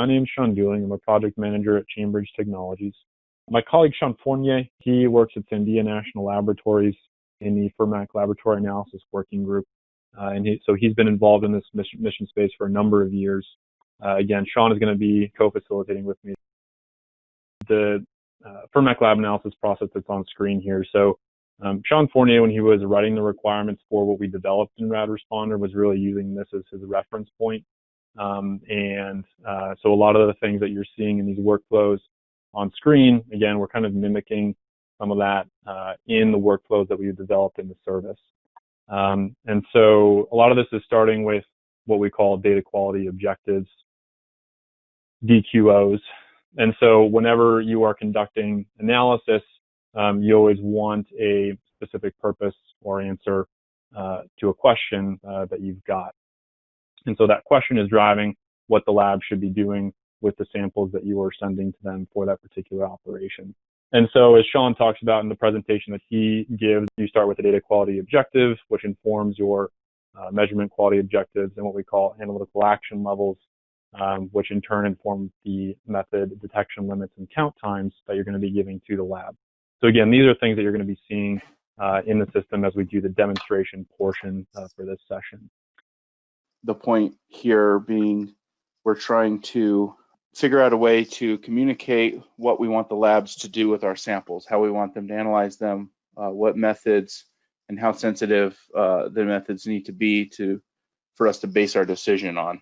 My name is Sean Dooling. I'm a project manager at Chainbridge Technologies. My colleague Sean Fournier, he works at Sandia National Laboratories in the FERMAC Laboratory Analysis Working Group. So he's been involved in this mission space for a number of years. Again, Sean is going to be co-facilitating with me the FERMAC lab analysis process that's on screen here. So Sean Fournier, when he was writing the requirements for what we developed in RadResponder, was really using this as his reference point. So a lot of the things that you're seeing in these workflows on screen, again, we're kind of mimicking some of that in the workflows that we've developed in the service. And so a lot of this is starting with what we call data quality objectives, DQOs. And so whenever you are conducting analysis, you always want a specific purpose or answer to a question that you've got. And so that question is driving what the lab should be doing with the samples that you are sending to them for that particular operation. And so as Sean talks about in the presentation that he gives, you start with a data quality objective, which informs your measurement quality objectives and what we call analytical action levels, which in turn inform the method detection limits and count times that you're going to be giving to the lab. So again, these are things that you're going to be seeing in the system as we do the demonstration portion for this session. The point here being we're trying to figure out a way to communicate what we want the labs to do with our samples, how we want them to analyze them, what methods and how sensitive the methods need to be for us to base our decision on.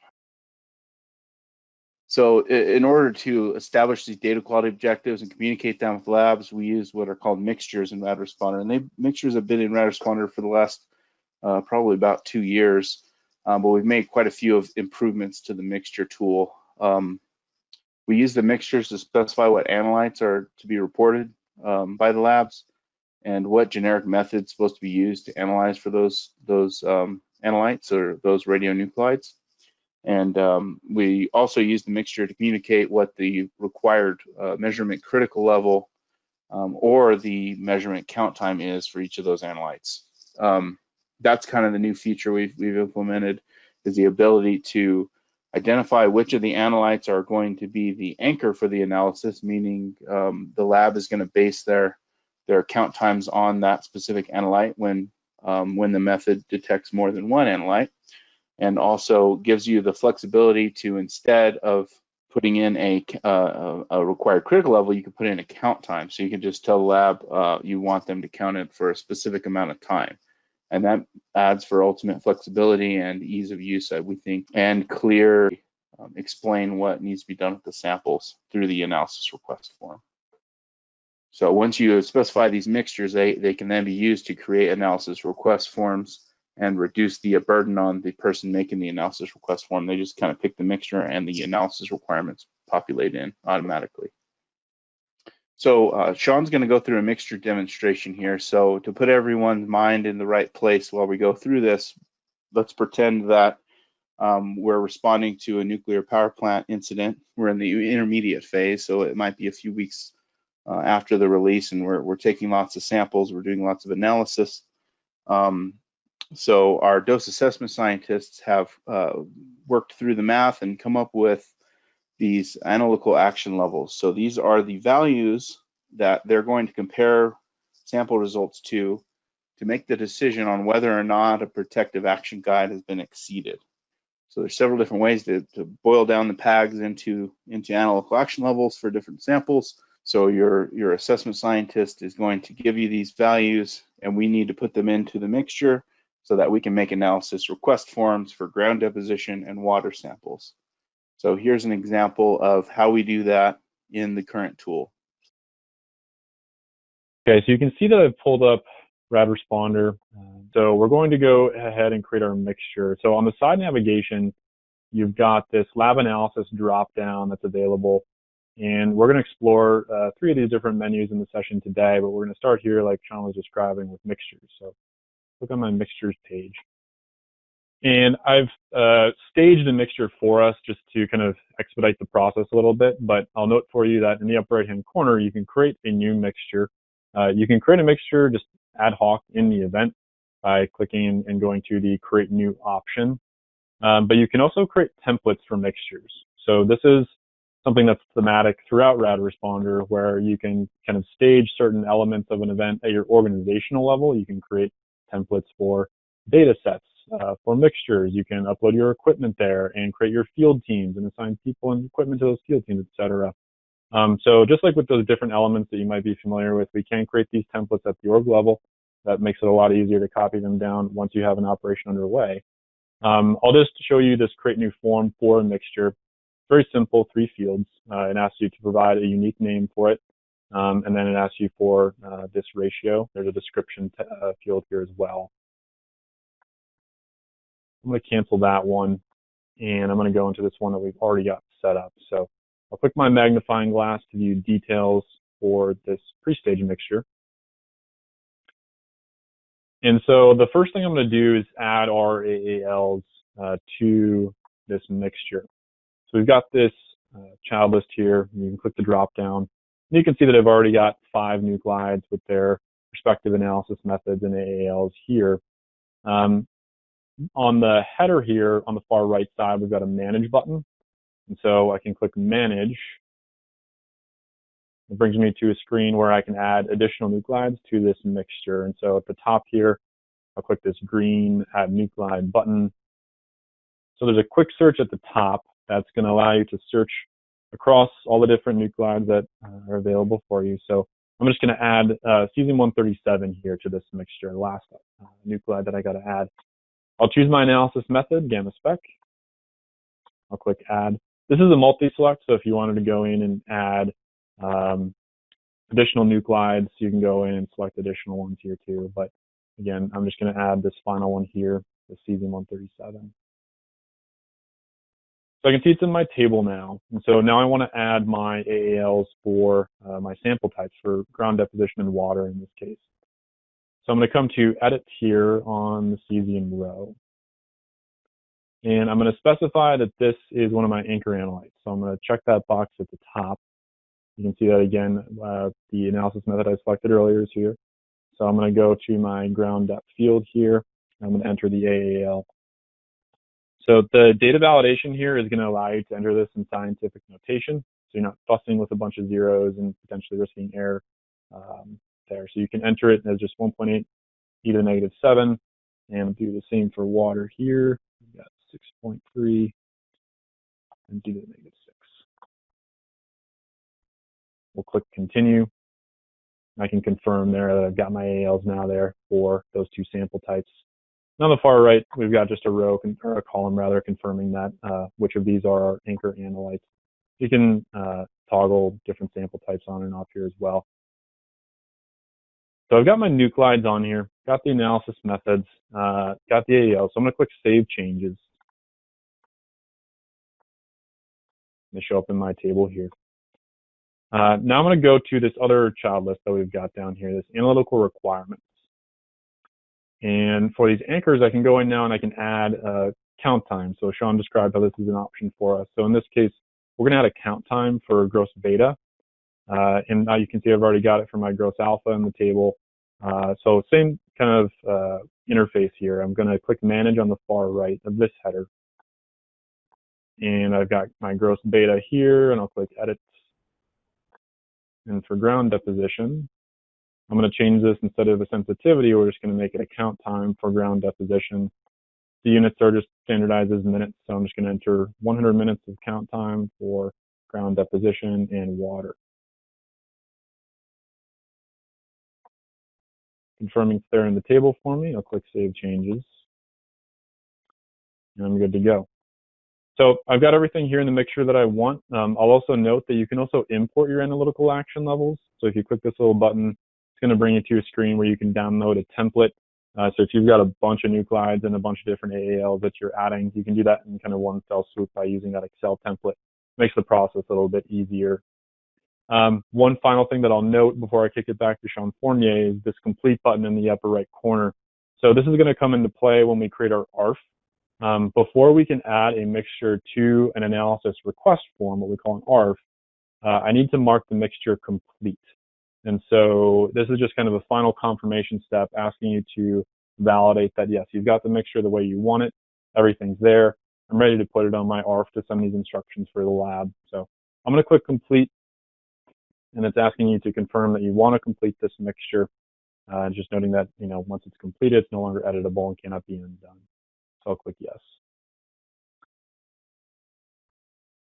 So in order to establish these data quality objectives and communicate them with labs, we use what are called mixtures in RadResponder. And mixtures have been in RadResponder for the last probably about 2 years, but we've made quite a few of improvements to the mixture tool. We use the mixtures to specify what analytes are to be reported by the labs and what generic methods supposed to be used to analyze for those analytes or those radionuclides. And we also use the mixture to communicate what the required measurement critical level or the measurement count time is for each of those analytes. That's kind of the new feature we've implemented, is the ability to identify which of the analytes are going to be the anchor for the analysis, meaning the lab is going to base their count times on that specific analyte when the method detects more than one analyte, and also gives you the flexibility to, instead of putting in a required critical level, you can put in a count time. So you can just tell the lab you want them to count it for a specific amount of time. And that adds for ultimate flexibility and ease of use, we think, and clear explain what needs to be done with the samples through the analysis request form. So once you specify these mixtures, they can then be used to create analysis request forms and reduce the burden on the person making the analysis request form. They just kind of pick the mixture and the analysis requirements populate in automatically. So Sean's going to go through a mixture demonstration here. So to put everyone's mind in the right place while we go through this, let's pretend that we're responding to a nuclear power plant incident. We're in the intermediate phase, so it might be a few weeks after the release, and we're taking lots of samples. We're doing lots of analysis. So our dose assessment scientists have worked through the math and come up with these analytical action levels. So these are the values that they're going to compare sample results to make the decision on whether or not a protective action guide has been exceeded. So there's several different ways to boil down the PAGs into analytical action levels for different samples. So your assessment scientist is going to give you these values, and we need to put them into the mixture so that we can make analysis request forms for ground deposition and water samples. So here's an example of how we do that in the current tool. Okay, so you can see that I've pulled up RadResponder. So we're going to go ahead and create our mixture. So on the side navigation, you've got this lab analysis drop-down that's available. And we're going to explore 3 of these different menus in the session today, but we're going to start here like Sean was describing with mixtures. So look on my mixtures page. And I've staged a mixture for us just to kind of expedite the process a little bit, but I'll note for you that in the upper right-hand corner, you can create a new mixture. You can create a mixture just ad hoc in the event by clicking and going to the Create New option. But you can also create templates for mixtures. So this is something that's thematic throughout RadResponder, where you can kind of stage certain elements of an event at your organizational level. You can create templates for data sets, for mixtures. You can upload your equipment there and create your field teams and assign people and equipment to those field teams, etc. So just like with those different elements that you might be familiar with, we can create these templates at the org level. That makes it a lot easier to copy them down once you have an operation underway. I'll just show you this create new form for a mixture. Very simple, 3 fields. It asks you to provide a unique name for it, and then it asks you for this ratio. There's a description field here as well. I'm going to cancel that one, and I'm going to go into this one that we've already got set up. So I'll click my magnifying glass to view details for this pre-stage mixture. And so the first thing I'm going to do is add our AALs to this mixture. So we've got this child list here. You can click the drop down. And you can see that I've already got 5 nuclides with their respective analysis methods and AALs here. On the header here on the far right side, we've got a manage button. And so I can click manage. It brings me to a screen where I can add additional nuclides to this mixture. And so at the top here, I'll click this green add nuclide button. So there's a quick search at the top that's going to allow you to search across all the different nuclides that are available for you. So I'm just going to add cesium-137 here to this mixture, last nuclide that I got to add. I'll choose my analysis method, gamma spec. I'll click add. This is a multi-select, so if you wanted to go in and add additional nuclides, you can go in and select additional ones here too. But again, I'm just going to add this final one here, the cesium-137. So I can see it's in my table now. And so now I want to add my AALs for my sample types for ground deposition and water in this case. So I'm going to come to edit here on the cesium row. And I'm going to specify that this is one of my anchor analytes. So I'm going to check that box at the top. You can see that again, the analysis method I selected earlier is here. So I'm going to go to my ground depth field here. I'm going to enter the AAL. So the data validation here is going to allow you to enter this in scientific notation. So you're not fussing with a bunch of zeros and potentially risking error there. So you can enter it as just 1.8 e to the negative 7, and do the same for water here. We've got 6.3 and d to the negative 6. We'll click continue. I can confirm there that I've got my AALs now there for those 2 sample types. And on the far right, we've got just a row, or a column rather, confirming that which of these are our anchor analytes. You can toggle different sample types on and off here as well. So I've got my nuclides on here, got the analysis methods, got the AAL. So I'm going to click Save Changes. They show up in my table here. Now I'm going to go to this other child list that we've got down here, this Analytical Requirements. And for these anchors, I can go in now and I can add count time. So Sean described how this is an option for us. So in this case, we're going to add a count time for gross beta. And now you can see I've already got it for my gross alpha in the table. So same kind of interface here. I'm going to click manage on the far right of this header. And I've got my gross beta here, and I'll click edit. And for ground deposition, I'm going to change this instead of a sensitivity. We're just going to make it a count time for ground deposition. The units are just standardized as minutes, so I'm just going to enter 100 minutes of count time for ground deposition and water. Confirming it's there in the table for me, I'll click Save Changes, and I'm good to go. So I've got everything here in the mixture that I want. I'll also note that you can also import your analytical action levels. So if you click this little button, it's going to bring you to a screen where you can download a template. So if you've got a bunch of nuclides and a bunch of different AALs that you're adding, you can do that in kind of one fell swoop by using that Excel template. Makes the process a little bit easier. One final thing that I'll note before I kick it back to Sean Fournier is this complete button in the upper right corner. So this is going to come into play when we create our ARF. Before we can add a mixture to an analysis request form, what we call an ARF, I need to mark the mixture complete. And so this is just kind of a final confirmation step, asking you to validate that, yes, you've got the mixture the way you want it, everything's there. I'm ready to put it on my ARF to send these instructions for the lab. So I'm going to click complete, and it's asking you to confirm that you want to complete this mixture. Just noting that, once it's completed, it's no longer editable and cannot be undone. So I'll click yes.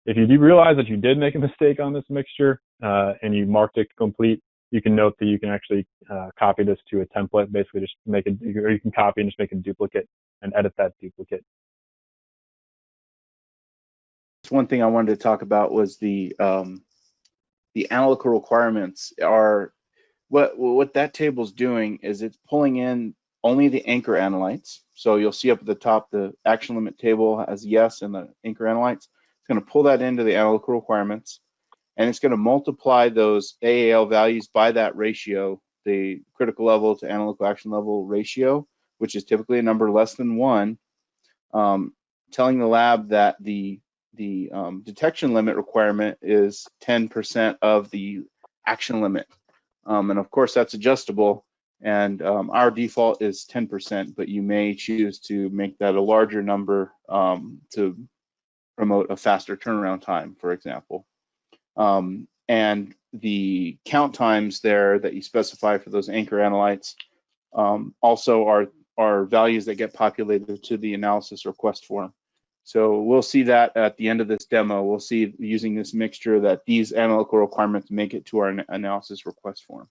If you do realize that you did make a mistake on this mixture and you marked it complete, you can note that you can actually copy this to a template. Basically, just make it, or you can copy and just make a duplicate and edit that duplicate. One thing I wanted to talk about was the analytical requirements. Are what that table's doing is it's pulling in only the anchor analytes. So you'll see up at the top the action limit table has yes and the anchor analytes. It's going to pull that into the analytical requirements, and it's going to multiply those AAL values by that ratio, the critical level to analytical action level ratio, which is typically a number less than 1, telling the lab that the detection limit requirement is 10% of the action limit. And of course, that's adjustable, and our default is 10%, but you may choose to make that a larger number to promote a faster turnaround time, for example. And the count times there that you specify for those anchor analytes also are values that get populated to the analysis request form. So we'll see that at the end of this demo. We'll see, using this mixture, that these analytical requirements make it to our analysis request form.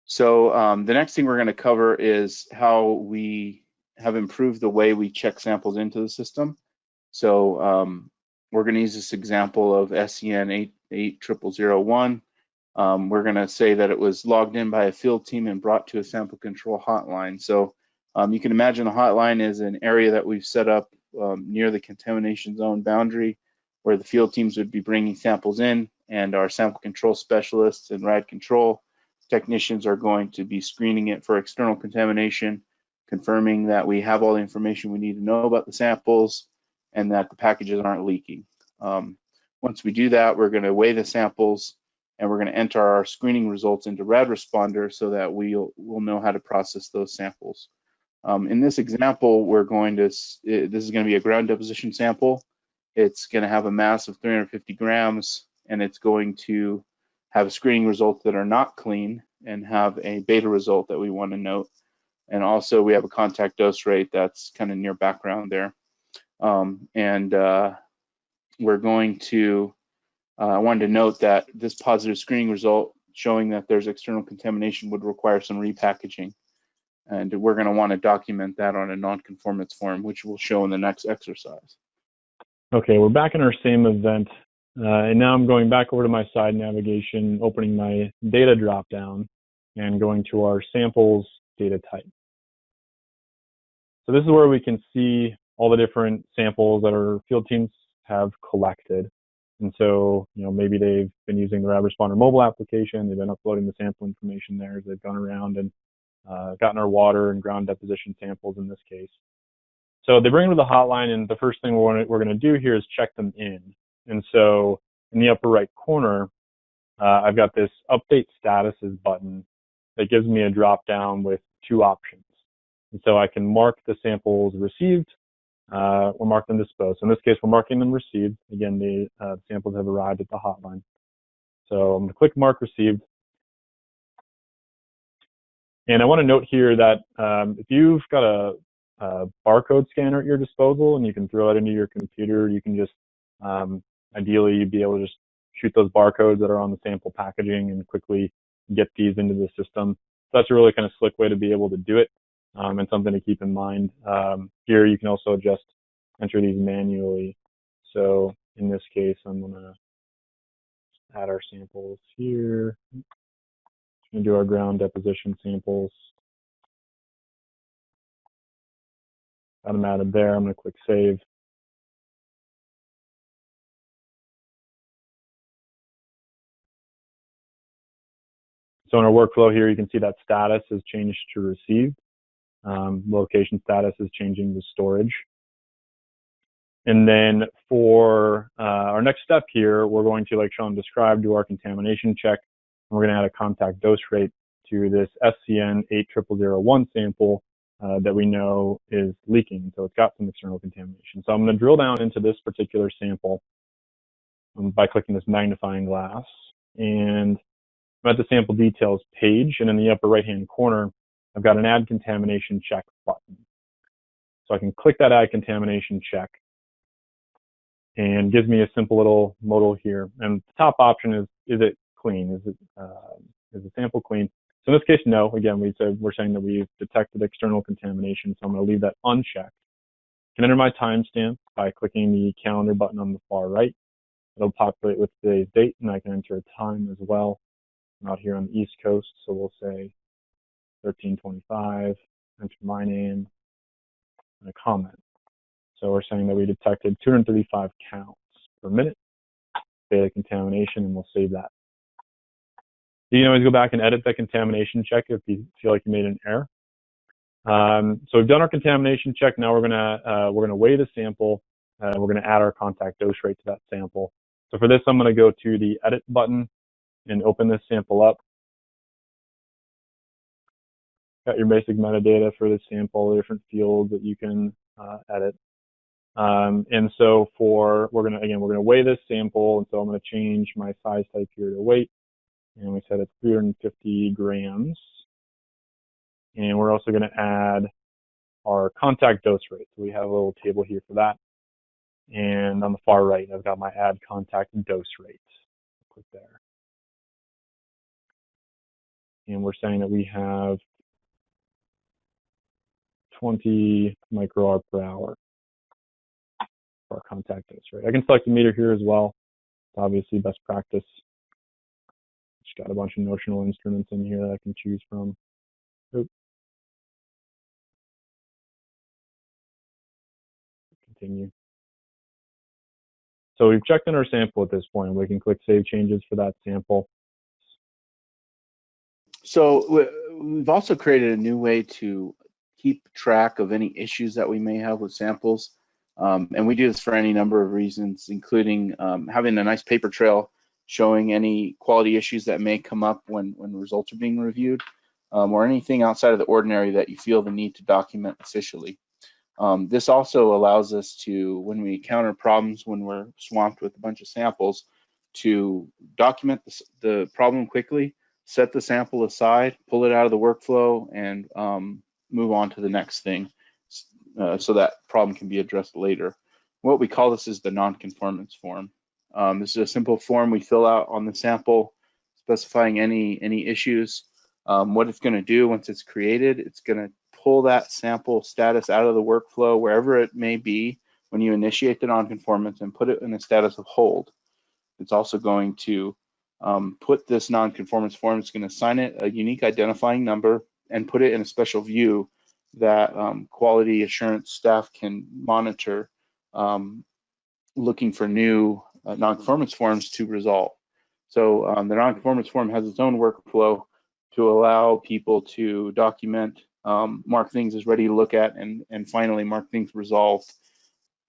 So the next thing we're going to cover is how we have improved the way we check samples into the system. So we're going to use this example of SCN 88001. We're going to say that it was logged in by a field team and brought to a sample control hotline. So you can imagine the hotline is an area that we've set up near the contamination zone boundary, where the field teams would be bringing samples in, and our sample control specialists and RAD control technicians are going to be screening it for external contamination, confirming that we have all the information we need to know about the samples and that the packages aren't leaking. Once we do that, we're going to weigh the samples, and we're going to enter our screening results into RadResponder so that we'll know how to process those samples. In this example, this is going to be a ground deposition sample. It's going to have a mass of 350 grams, and it's going to have screening results that are not clean and have a beta result that we want to note. And also we have a contact dose rate that's kind of near background there. We're going to, I wanted to note that this positive screening result showing that there's external contamination would require some repackaging. And we're going to want to document that on a non-conformance form, which we'll show in the next exercise. Okay, we're back in our same event. And now I'm going back over to my side navigation, opening my data dropdown, and going to our samples data type. So this is where we can see all the different samples that our field teams have collected. And so, maybe they've been using the RadResponder mobile application, they've been uploading the sample information there as they've gone around and gotten our water and ground deposition samples in this case. So they bring them to the hotline, and the first thing we're going to do here is check them in. And so in the upper right corner, I've got this update statuses button that gives me a drop down with 2 options. And so I can mark the samples received or mark them disposed. So in this case, we're marking them received. Again, the samples have arrived at the hotline. So I'm going to click mark received. And I want to note here that if you've got a barcode scanner at your disposal and you can throw it into your computer, you can just ideally you'd be able to just shoot those barcodes that are on the sample packaging and quickly get these into the system. So that's a really kind of slick way to be able to do it, and something to keep in mind. Here you can also just enter these manually. So in this case, I'm going to add our samples here. And do our ground deposition samples. Got them added there. I'm going to click save. So in our workflow here, you can see that status has changed to received. Location status is changing to storage. And then for our next step here, we're going to, like Sean described, do our contamination check. And we're going to add a contact dose rate to this SCN 88001 sample that we know is leaking. So it's got some external contamination. So I'm going to drill down into this particular sample. by clicking this magnifying glass. And I'm at the sample details page, and in the upper right-hand corner, I've got an add contamination check button. So I can click that add contamination check, and gives me a simple little modal here. And the top option is it clean? Is the sample clean? So in this case, no. Again, we're saying that we've detected external contamination, so I'm going to leave that unchecked. I can enter my timestamp by clicking the calendar button on the far right. It'll populate with today's date, and I can enter a time as well. I'm out here on the East Coast, so we'll say 13:25. Enter my name and a comment. So we're saying that we detected 235 counts per minute data contamination, and we'll save that. You can always go back and edit the contamination check if you feel like you made an error. So we've done our contamination check. Now we're gonna weigh the sample. We're gonna add our contact dose rate to that sample. So for this, I'm gonna go to the edit button and open this sample up. Got your basic metadata for the sample, the different fields that you can edit. And so we're gonna weigh this sample, and so I'm gonna change my size type here to weight, and we said it's 350 grams. And we're also gonna add our contact dose rate. So we have a little table here for that. And on the far right, I've got my add contact dose rate. Click there. And we're saying that we have 20 microart per hour for our contact dose rate. I can select a meter here as well. It's obviously best practice. Just got a bunch of notional instruments in here that I can choose from. Oops. Continue. So we've checked in our sample at this point. We can click Save Changes for that sample. So we've also created a new way to keep track of any issues that we may have with samples. And we do this for any number of reasons, including having a nice paper trail showing any quality issues that may come up when results are being reviewed, or anything outside of the ordinary that you feel the need to document officially. This also allows us to, when we encounter problems, when we're swamped with a bunch of samples, to document the problem quickly, set the sample aside, pull it out of the workflow, and move on to the next thing, so that problem can be addressed later. What we call this is the non-conformance form. This is a simple form we fill out on the sample, specifying any issues. What it's going to do once it's created, it's going to pull that sample status out of the workflow wherever it may be when you initiate the non-conformance and put it in a status of hold. It's also going to put this non-conformance form, it's going to assign it a unique identifying number and put it in a special view that quality assurance staff can monitor, looking for new non-conformance forms to resolve. So the non-conformance form has its own workflow to allow people to document, mark things as ready to look at, and finally mark things resolved.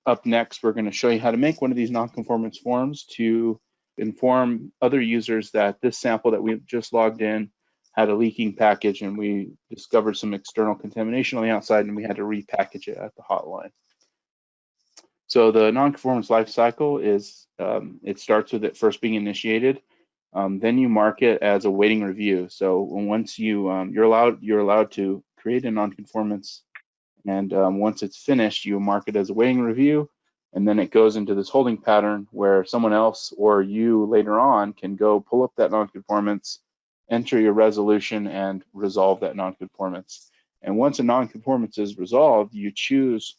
Up next, we're going to show you how to make one of these non-conformance forms to inform other users that this sample that we've just logged in had a leaking package, and we discovered some external contamination on the outside, and we had to repackage it at the hotline. So the non-conformance lifecycle is, it starts with it first being initiated. Then you mark it as awaiting review. So once you're allowed to create a non-conformance, and once it's finished, you mark it as awaiting review, and then it goes into this holding pattern where someone else or you later on can go pull up that non-conformance, enter your resolution, and resolve that non-conformance. And once a non-conformance is resolved, you choose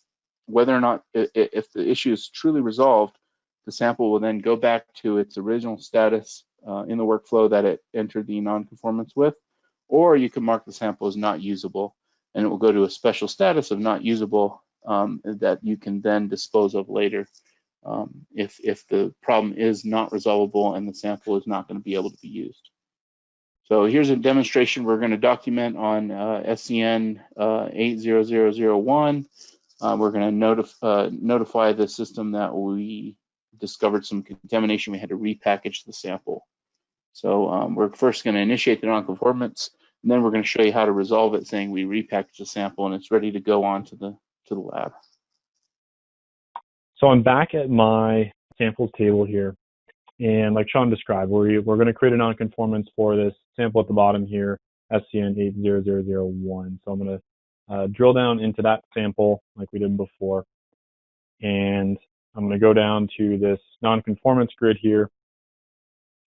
whether or not, if the issue is truly resolved, the sample will then go back to its original status in the workflow that it entered the non-conformance with, or you can mark the sample as not usable, and it will go to a special status of not usable that you can then dispose of later if the problem is not resolvable and the sample is not going to be able to be used. So here's a demonstration we're going to document on SCN 80001. We're going to notify the system that we discovered some contamination. We had to repackage the sample. So we're first going to initiate the non-conformance, and then we're going to show you how to resolve it, saying we repackaged the sample and it's ready to go on to the lab. So I'm back at my samples table here. And like Sean described, we're going to create a nonconformance for this sample at the bottom here, SCN 80001. So I'm going to drill down into that sample like we did before. And I'm going to go down to this nonconformance grid here.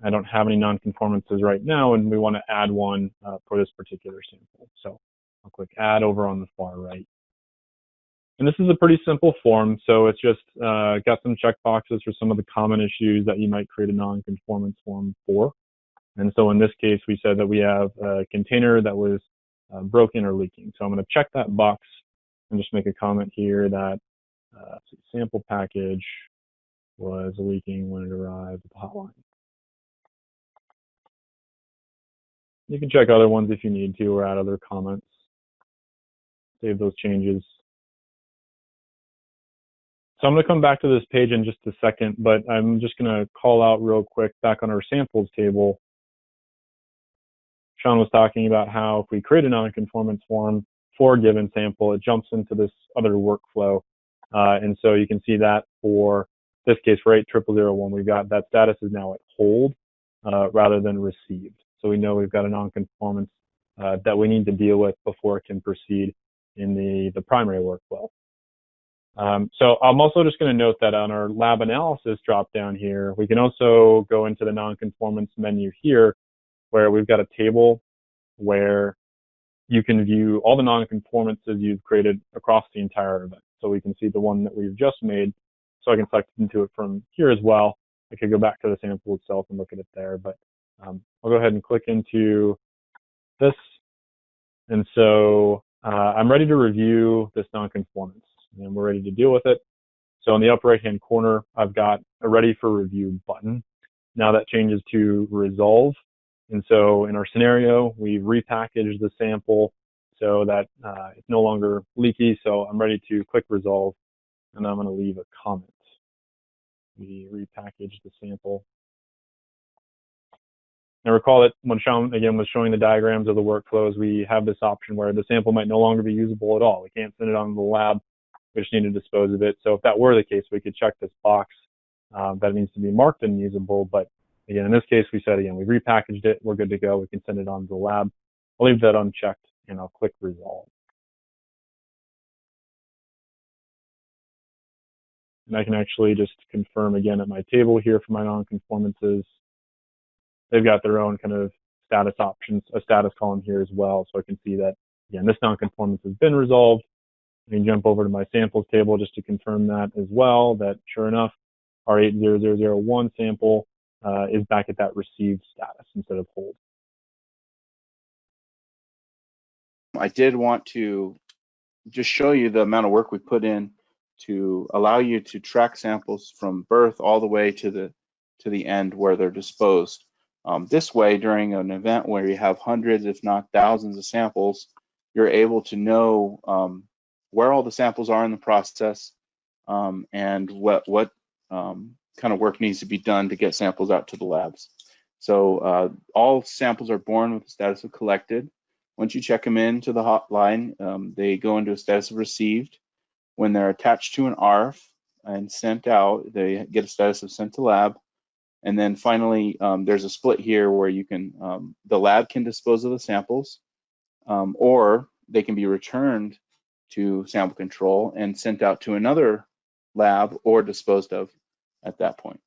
I don't have any nonconformances right now, and we want to add one for this particular sample. So I'll click Add over on the far right. And this is a pretty simple form, so it's just got some checkboxes for some of the common issues that you might create a nonconformance form for. And so in this case, we said that we have a container that was broken or leaking. So I'm going to check that box and just make a comment here that sample package was leaking when it arrived at the hotline. You can check other ones if you need to, or add other comments. Save those changes. So I'm going to come back to this page in just a second, but I'm just going to call out real quick back on our samples table. Sean was talking about how if we create a nonconformance form for a given sample, it jumps into this other workflow. And so you can see that for this case, for 80001, we've got that status is now at hold rather than received. So we know we've got a nonconformance that we need to deal with before it can proceed in the primary workflow. So I'm also just going to note that on our lab analysis drop down here, we can also go into the nonconformance menu here, where we've got a table where you can view all the nonconformances you've created across the entire event. So we can see the one that we've just made. So I can select into it from here as well. I could go back to the sample itself and look at it there, but I'll go ahead and click into this. And so I'm ready to review this nonconformance, and we're ready to deal with it. So in the upper right-hand corner, I've got a ready for review button. Now that changes to resolve. And so in our scenario, we've repackaged the sample so that it's no longer leaky. So I'm ready to click resolve, and I'm going to leave a comment. We repackage the sample. Now recall that when Sean, again, was showing the diagrams of the workflows, we have this option where the sample might no longer be usable at all. We can't send it on to the lab. We just need to dispose of it. So if that were the case, we could check this box that it needs to be marked unusable. But again, in this case, we said, again, we repackaged it. We're good to go. We can send it on to the lab. I'll leave that unchecked, and I'll click resolve. And I can actually just confirm again at my table here for my nonconformances. They've got their own kind of status options, a status column here as well. So I can see that, again, this nonconformance has been resolved. I can jump over to my samples table just to confirm that as well, that sure enough, our 80001 sample is back at that received status instead of hold. I did want to just show you the amount of work we put in to allow you to track samples from birth all the way to the end where they're disposed. This way, during an event where you have hundreds, if not thousands of samples, you're able to know where all the samples are in the process and what kind of work needs to be done to get samples out to the labs. So all samples are born with the status of collected. Once you check them into the hotline, they go into a status of received. When they're attached to an ARF and sent out, they get a status of sent to lab. And then finally, there's a split here where you can, the lab can dispose of the samples, or they can be returned to sample control and sent out to another lab or disposed of at that point.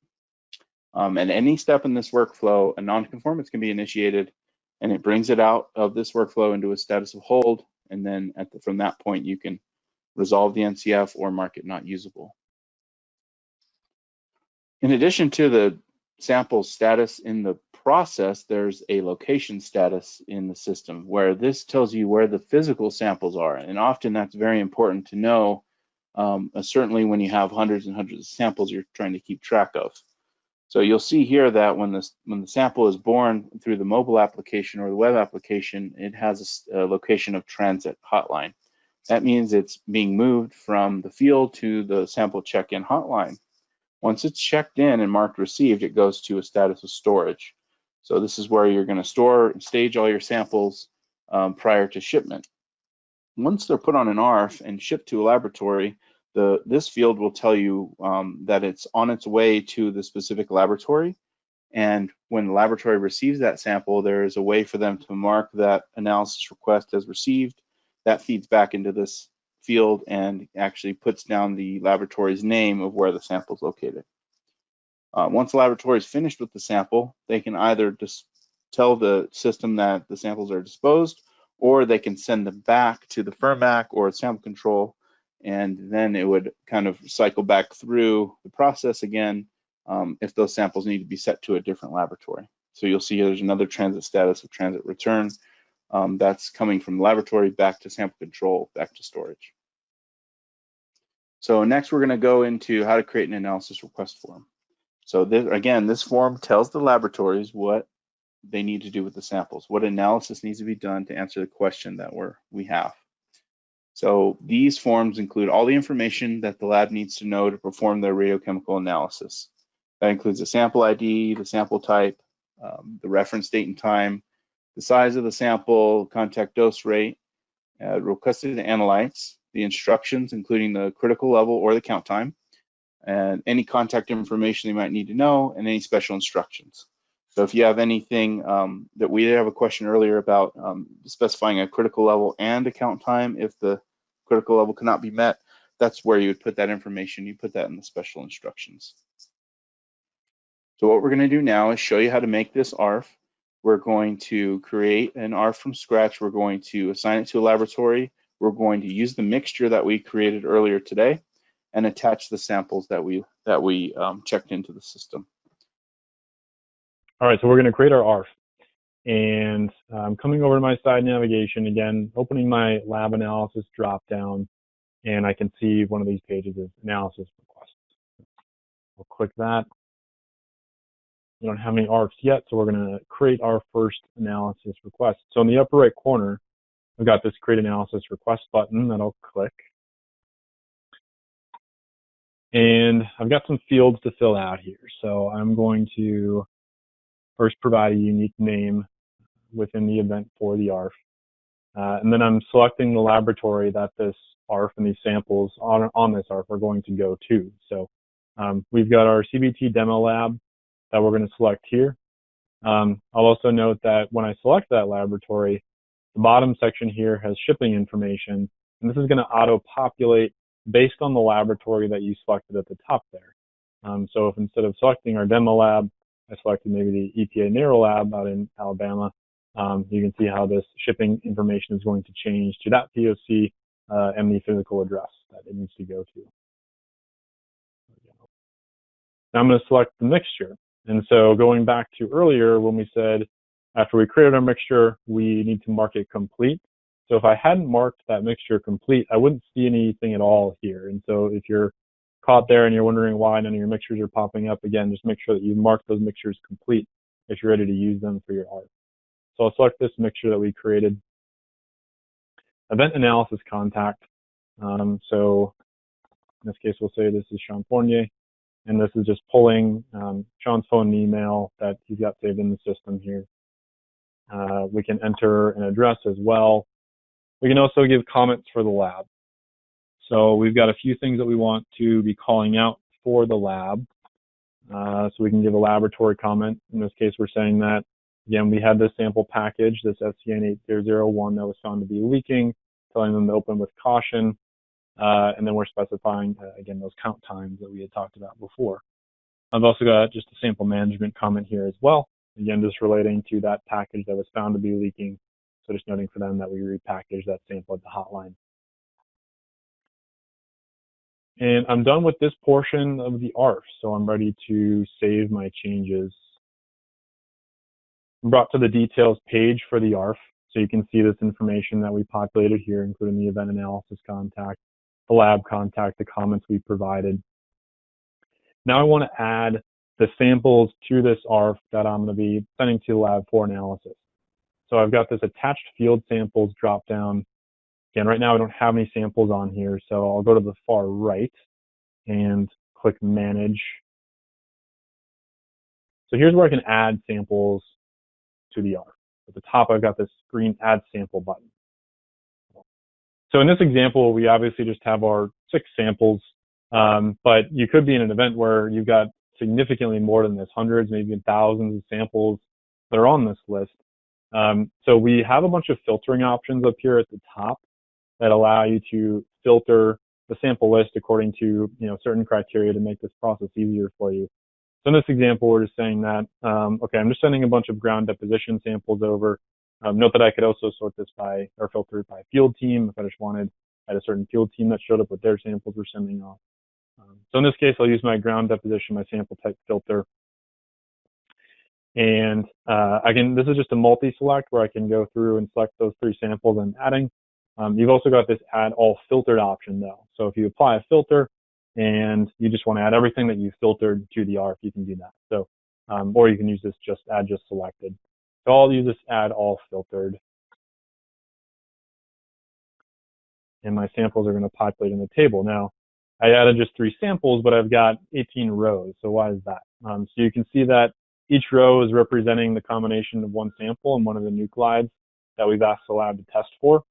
At any step in this workflow, a nonconformance can be initiated, and it brings it out of this workflow into a status of hold. And then from that point, you can resolve the NCF or mark it not usable. In addition to the sample status in the process, there's a location status in the system where this tells you where the physical samples are. And often that's very important to know, certainly when you have hundreds and hundreds of samples you're trying to keep track of. So you'll see here that when the sample is born through the mobile application or the web application, it has a location of transit hotline. That means it's being moved from the field to the sample check-in hotline. Once it's checked in and marked received, it goes to a status of storage. So this is where you're going to store and stage all your samples prior to shipment. Once they're put on an ARF and shipped to a laboratory, this field will tell you that it's on its way to the specific laboratory, And when the laboratory receives that sample, there is a way for them to mark that analysis request as received. That feeds back into this field and actually puts down the laboratory's name of where the sample is located. Once the laboratory is finished with the sample, they can either just tell the system that the samples are disposed, or they can send them back to the FIRMAC or sample control, and then it would kind of cycle back through the process again if those samples need to be set to a different laboratory. So you'll see there's another transit status of transit return that's coming from the laboratory back to sample control, back to storage. So next we're going to go into how to create an analysis request form. So this form tells the laboratories what they need to do with the samples, what analysis needs to be done to answer the question that we have. So these forms include all the information that the lab needs to know to perform their radiochemical analysis. That includes the sample ID, the sample type, the reference date and time, the size of the sample, contact dose rate, requested analytes, the instructions, including the critical level or the count time, and any contact information they might need to know, and any special instructions. So if you have anything that we did have a question earlier about specifying a critical level and a count time, if the critical level cannot be met, that's where you would put that information. You put that in the special instructions. So what we're going to do now is show you how to make this ARF. We're going to create an ARF from scratch. We're going to assign it to a laboratory. We're going to use the mixture that we created earlier today and attach the samples that we checked into the system. All right, so we're going to create our ARF. And I'm coming over to my side navigation again, opening my lab analysis dropdown, and I can see one of these pages is analysis requests. We'll click that. We don't have any ARFs yet, so we're going to create our first analysis request. So in the upper right corner, we've got this create analysis request button that I'll click. And I've got some fields to fill out here. So I'm going to first provide a unique name within the event for the ARF. And then I'm selecting the laboratory that this ARF and these samples on this ARF are going to go to. So we've got our CBT demo lab that we're going to select here. I'll also note that when I select that laboratory, the bottom section here has shipping information, and this is going to auto-populate based on the laboratory that you selected at the top there. So if instead of selecting our demo lab, I selected maybe the EPA NARO lab out in Alabama, you can see how this shipping information is going to change to that POC and the physical address that it needs to go to. Now I'm going to select the mixture. And so going back to earlier when we said after we created our mixture, we need to mark it complete. So if I hadn't marked that mixture complete, I wouldn't see anything at all here. And so if you're caught there and you're wondering why none of your mixtures are popping up, again, just make sure that you mark those mixtures complete if you're ready to use them for your ARF. So I'll select this mixture that we created. Event analysis contact. So in this case, we'll say this is Sean Fournier, and this is just pulling Sean's phone and email that he's got saved in the system here. We can enter an address as well. We can also give comments for the lab. So we've got a few things that we want to be calling out for the lab. So we can give a laboratory comment. In this case, we're saying that, again, we had this sample package, this SCN 8001 that was found to be leaking, telling them to open with caution. And then we're specifying, again, those count times that we had talked about before. I've also got just a sample management comment here as well. Again, just relating to that package that was found to be leaking. So just noting for them that we repackaged that sample at the hotline. And I'm done with this portion of the ARF, so I'm ready to save my changes. I'm brought to the details page for the ARF, so you can see this information that we populated here, including the event analysis contact, the lab contact, the comments we provided. Now I want to add the samples to this ARF that I'm going to be sending to the lab for analysis. So I've got this attached field samples drop down. Again, right now I don't have any samples on here, so I'll go to the far right and click Manage. So here's where I can add samples to the ARF. At the top, I've got this green Add Sample button. So in this example, we obviously just have our 6 samples, but you could be in an event where you've got significantly more than this, hundreds, maybe even thousands of samples that are on this list. So we have a bunch of filtering options up here at the top that allow you to filter the sample list according to certain criteria to make this process easier for you. So in this example, we're just saying that, okay, I'm just sending a bunch of ground deposition samples over. Note that I could also sort this by, or filter it by field team if I just had a certain field team that showed up with their samples we're sending off. So in this case, I'll use my ground deposition, my sample type filter. And this is just a multi-select where I can go through and select those 3 samples I'm adding. You've also got this add all filtered option though. So if you apply a filter and you just want to add everything that you filtered to the ARF, you can do that. So, or you can use this add just selected. So I'll use this add all filtered. And my samples are going to populate in the table. Now, I added just 3 samples, but I've got 18 rows. So why is that? So you can see that each row is representing the combination of one sample and one of the nuclides that we've asked the lab to test for.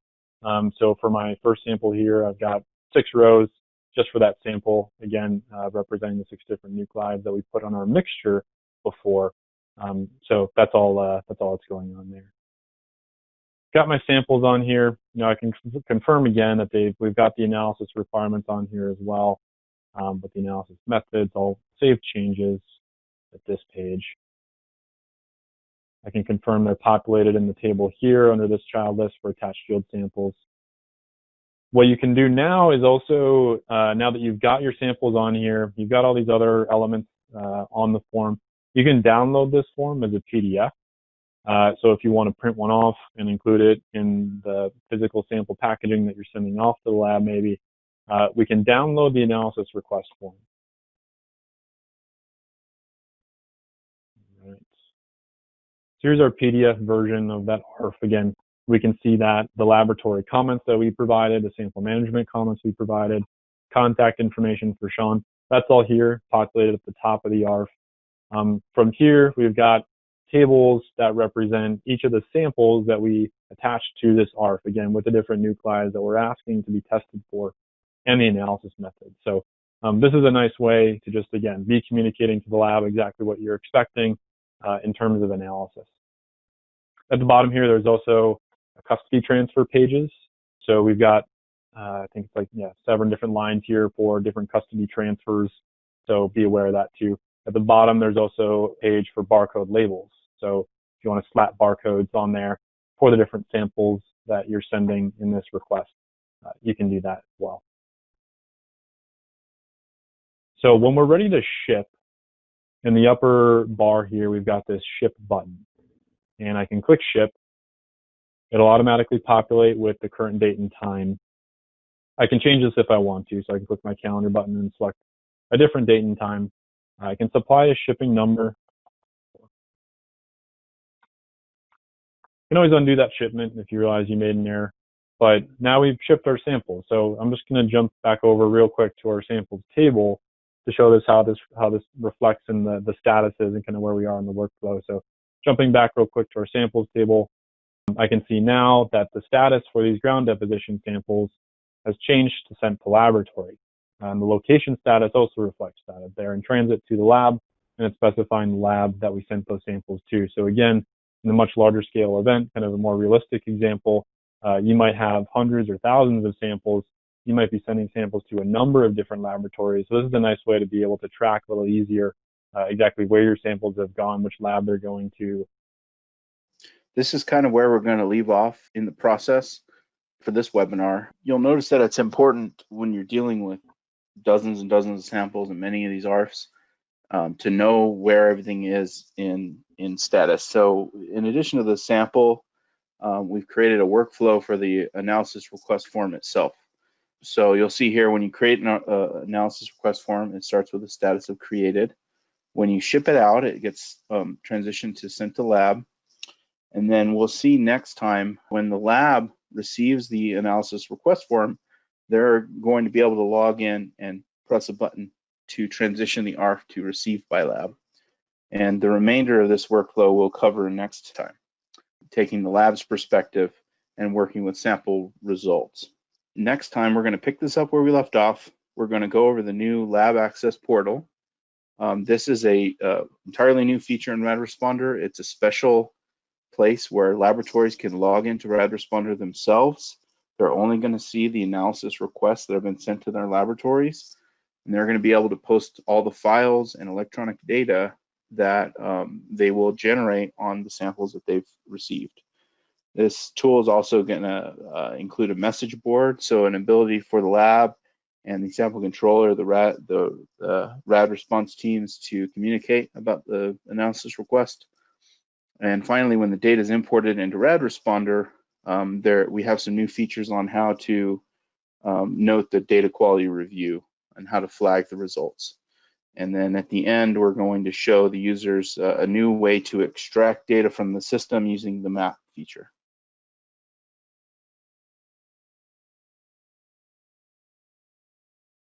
So for my first sample here, I've got 6 rows just for that sample, again, representing the 6 different nuclides that we put on our mixture before. So that's all that's going on there. Got my samples on here. I can confirm again that we've got the analysis requirements on here as well, but the analysis methods, I'll save changes at this page. I can confirm they're populated in the table here under this child list for attached field samples. What you can do now is also, now that you've got your samples on here, you've got all these other elements on the form, you can download this form as a PDF. So if you want to print one off and include it in the physical sample packaging that you're sending off to the lab, maybe, we can download the analysis request form. All right. So here's our PDF version of that ARF. Again, we can see that the laboratory comments that we provided, the sample management comments we provided, contact information for Sean, that's all here, populated at the top of the ARF. From here, we've got tables that represent each of the samples that we attach to this ARF, again, with the different nuclides that we're asking to be tested for and the analysis method. So this is a nice way to just, again, be communicating to the lab exactly what you're expecting in terms of analysis. At the bottom here, there's also custody transfer pages. So we've got, I think it's like, 7 different lines here for different custody transfers. So be aware of that too. At the bottom, there's also a page for barcode labels. So if you want to slap barcodes on there for the different samples that you're sending in this request, you can do that as well. So when we're ready to ship, in the upper bar here, we've got this ship button. And I can click ship. It'll automatically populate with the current date and time. I can change this if I want to, so I can click my calendar button and select a different date and time. I can supply a shipping number. You can always undo that shipment if you realize you made an error. But now we've shipped our samples. So I'm just going to jump back over real quick to our samples table to show this how this reflects in the statuses and kind of where we are in the workflow. So jumping back real quick to our samples table, I can see now that the status for these ground deposition samples has changed to sent to laboratory. The location status also reflects that. They're in transit to the lab, and it's specifying the lab that we sent those samples to. So again, in a much larger scale event, kind of a more realistic example, you might have hundreds or thousands of samples. You might be sending samples to a number of different laboratories. So this is a nice way to be able to track a little easier exactly where your samples have gone, which lab they're going to. This is kind of where we're going to leave off in the process for this webinar. You'll notice that it's important when you're dealing with dozens and dozens of samples and many of these ARFs to know where everything is in status. So in addition to the sample, we've created a workflow for the analysis request form itself. So you'll see here when you create an analysis request form, it starts with the status of created. When you ship it out, it gets transitioned to sent to lab. And then we'll see next time when the lab receives the analysis request form, they're going to be able to log in and press a button to transition the ARF to received by lab. And the remainder of this workflow we'll cover next time, taking the lab's perspective and working with sample results. Next time, we're going to pick this up where we left off. We're going to go over the new lab access portal. This is a entirely new feature in RadResponder. It's a special place where laboratories can log into RadResponder themselves. They're only going to see the analysis requests that have been sent to their laboratories, and they're going to be able to post all the files and electronic data that they will generate on the samples that they've received. This tool is also going to include a message board, so an ability for the lab and the sample controller, the rad response teams to communicate about the analysis request. And finally, when the data is imported into RadResponder, we have some new features on how to note the data quality review and how to flag the results. And then at the end, we're going to show the users a new way to extract data from the system using the map feature.